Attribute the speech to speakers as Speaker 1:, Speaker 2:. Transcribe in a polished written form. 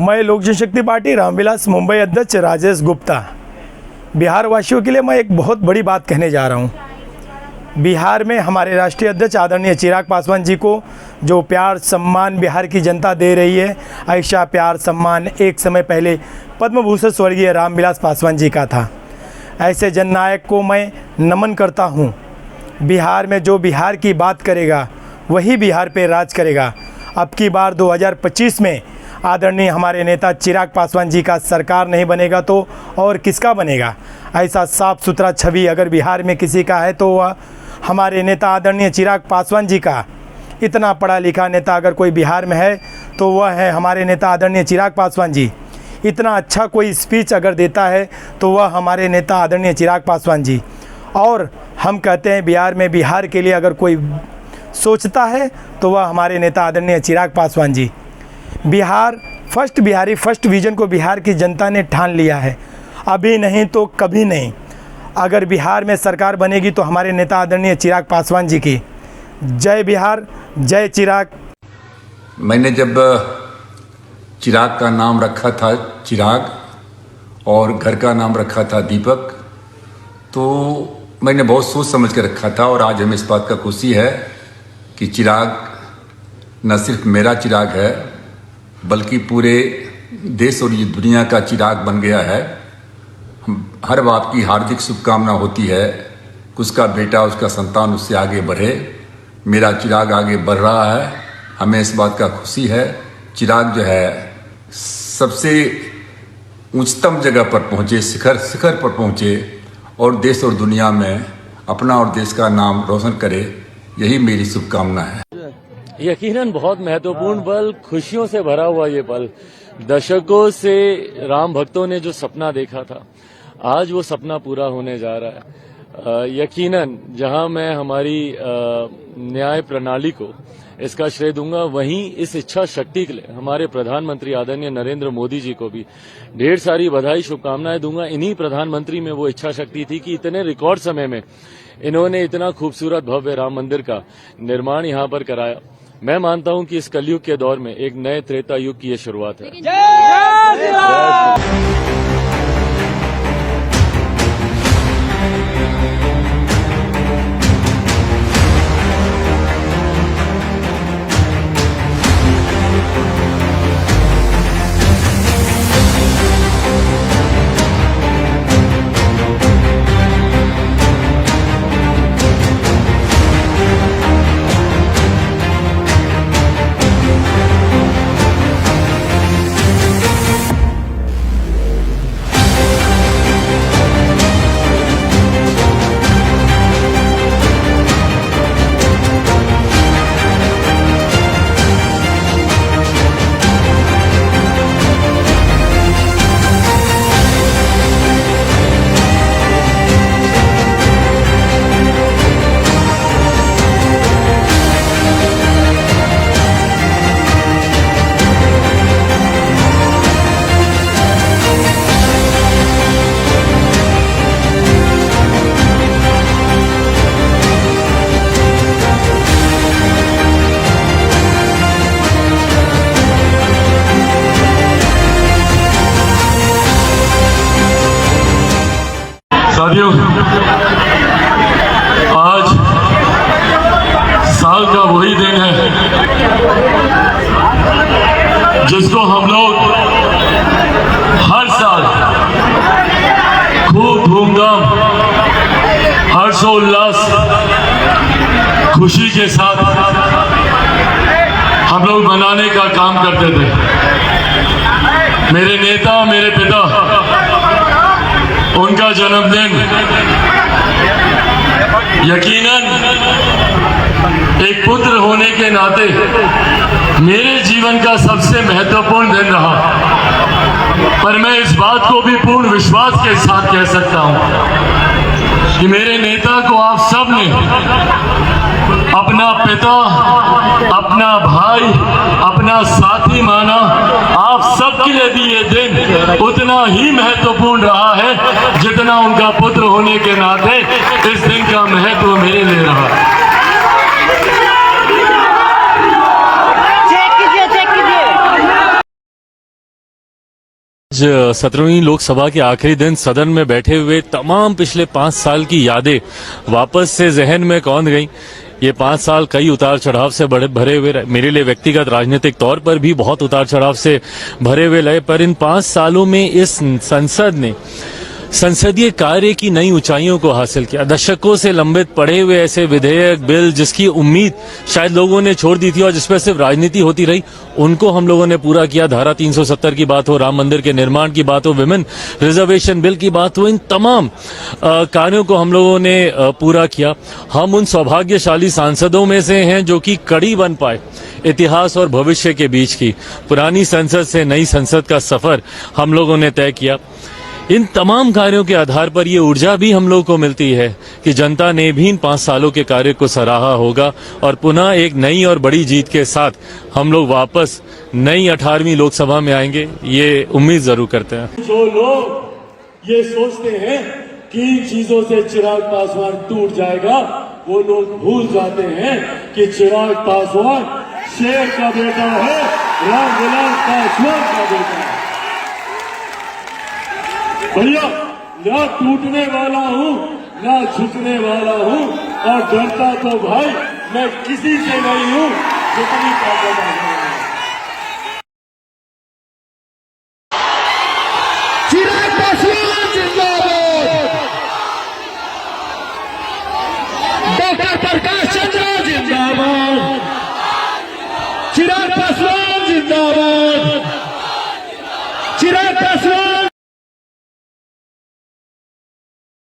Speaker 1: मैं लोक जनशक्ति पार्टी रामविलास मुंबई अध्यक्ष राजेश गुप्ता। बिहार वासियों के लिए मैं एक बहुत बड़ी बात कहने जा रहा हूँ। बिहार में हमारे राष्ट्रीय अध्यक्ष आदरणीय चिराग पासवान जी को जो प्यार सम्मान बिहार की जनता दे रही है, ऐसा प्यार सम्मान एक समय पहले पद्म भूषण स्वर्गीय रामविलास पासवान जी का था। ऐसे जननायक को मैं नमन करता हूँ। बिहार में जो बिहार की बात करेगा वही बिहार पे राज करेगा। अब की बार 2025 में आदरणीय हमारे नेता चिराग पासवान जी का सरकार नहीं बनेगा तो और किसका बनेगा। ऐसा साफ सुथरा छवि अगर बिहार में किसी का है तो वह हमारे नेता आदरणीय चिराग पासवान जी का। इतना पढ़ा लिखा नेता अगर कोई बिहार में है तो वह है हमारे नेता आदरणीय चिराग पासवान जी। इतना अच्छा कोई स्पीच अगर देता है तो वह हमारे नेता आदरणीय चिराग पासवान जी। और हम कहते हैं बिहार में बिहार के लिए अगर कोई सोचता है तो वह हमारे नेता आदरणीय Chirag Paswan ji. Bihar first Bihari first vision को बिहार की जनता ने ठान लिया है। अभी नहीं तो कभी नहीं। अगर बिहार में सरकार बनेगी तो हमारे नेता आदरणीय चिराग पासवान जी की। जय बिहार, जय चिराग।
Speaker 2: मैंने जब चिराग का नाम रखा था चिराग और घर का नाम रखा था दीपक, तो मैंने बहुत सोच समझ के रखा था। और आज हमें इस बात का खुशी है कि चिराग न सिर्फ मेरा चिराग है बल्कि पूरे देश और ये दुनिया का चिराग बन गया है। हर बाप की हार्दिक शुभकामना होती है कि उसका बेटा, उसका संतान उससे आगे बढ़े। मेरा चिराग आगे बढ़ रहा है, हमें इस बात का खुशी है। चिराग जो है सबसे उच्चतम जगह पर पहुँचे, शिखर पर पहुँचे और देश और दुनिया में अपना और देश का नाम रोशन करे, यही मेरी शुभकामना है।
Speaker 3: यकीनन बहुत महत्वपूर्ण पल, खुशियों से भरा हुआ ये पल। दशकों से राम भक्तों ने जो सपना देखा था, आज वो सपना पूरा होने जा रहा है। यकीनन जहां मैं हमारी न्याय प्रणाली को इसका श्रेय दूंगा, वहीं इस इच्छा शक्ति के लिए हमारे प्रधानमंत्री आदरणीय नरेंद्र मोदी जी को भी ढेर सारी बधाई शुभकामनाएं दूंगा। इन्हीं प्रधानमंत्री में वो इच्छा शक्ति थी कि इतने रिकॉर्ड समय में इन्होंने इतना खूबसूरत भव्य राम मंदिर का निर्माण यहां पर कराया। मैं मानता हूं कि इस कलयुग के दौर में एक नए त्रेता युग की ये शुरुआत है।
Speaker 4: साथियों, आज साल का वही दिन है जिसको हम लोग हर साल खूब धूमधाम, हर्षोल्लास, खुशी के साथ हम लोग मनाने का काम करते थे। मेरे नेता, मेरे पिता, उनका जन्मदिन यकीनन एक पुत्र होने के नाते मेरे जीवन का सबसे महत्वपूर्ण दिन रहा। पर मैं इस बात को भी पूर्ण विश्वास के साथ कह सकता हूं कि मेरे नेता को आप सब ने अपना पिता, अपना भाई, अपना साथी माना। आप सबके लिए भी ये दिन उतना ही महत्वपूर्ण रहा है जितना उनका पुत्र होने के नाते इस दिन का महत्व मेरे लिए रहा।
Speaker 3: आज 17वीं लोकसभा के आखिरी दिन सदन में बैठे हुए तमाम पिछले 5 साल की यादें वापस से जहन में कौंध गईं। ये 5 साल कई उतार चढ़ाव से भरे हुए रहे। मेरे लिए व्यक्तिगत राजनीतिक तौर पर भी बहुत उतार चढ़ाव से भरे हुए रहे, पर इन 5 सालों में इस संसद ने संसदीय कार्य की नई ऊंचाइयों को हासिल किया। दशकों से लंबित पड़े हुए ऐसे विधेयक, बिल जिसकी उम्मीद शायद लोगों ने छोड़ दी थी और जिस पर सिर्फ राजनीति होती रही, उनको हम लोगों ने पूरा किया। धारा 370 की बात हो, राम मंदिर के निर्माण की बात हो, विमेन रिजर्वेशन बिल की बात हो, इन तमाम कार्यों को हम लोगों ने पूरा किया। हम उन सौभाग्यशाली सांसदों में से हैं जो कि कड़ी बन पाए इतिहास और भविष्य के बीच की। पुरानी संसद से नई संसद का सफर हम लोगों ने तय किया। इन तमाम कार्यों के आधार पर ये ऊर्जा भी हम लोग को मिलती है कि जनता ने भी इन 5 सालों के कार्य को सराहा होगा और पुनः एक नई और बड़ी जीत के साथ हम लोग वापस नई 18वीं लोकसभा में आएंगे, ये उम्मीद जरूर करते हैं।
Speaker 4: जो लोग ये सोचते हैं कि इन चीजों से चिराग पासवान टूट जाएगा, वो लोग भूल जाते हैं कि चिराग पासवान शेर का बेटा है, रामविलास पासवान का बेटा है। भैया, ना टूटने वाला हूँ ना झुकने वाला हूँ, और डरता तो भाई मैं किसी से नहीं हूँ जितनी ताकत है।
Speaker 5: चिराग पासवान जिंदाबाद, डॉक्टर प्रकाश चंद्र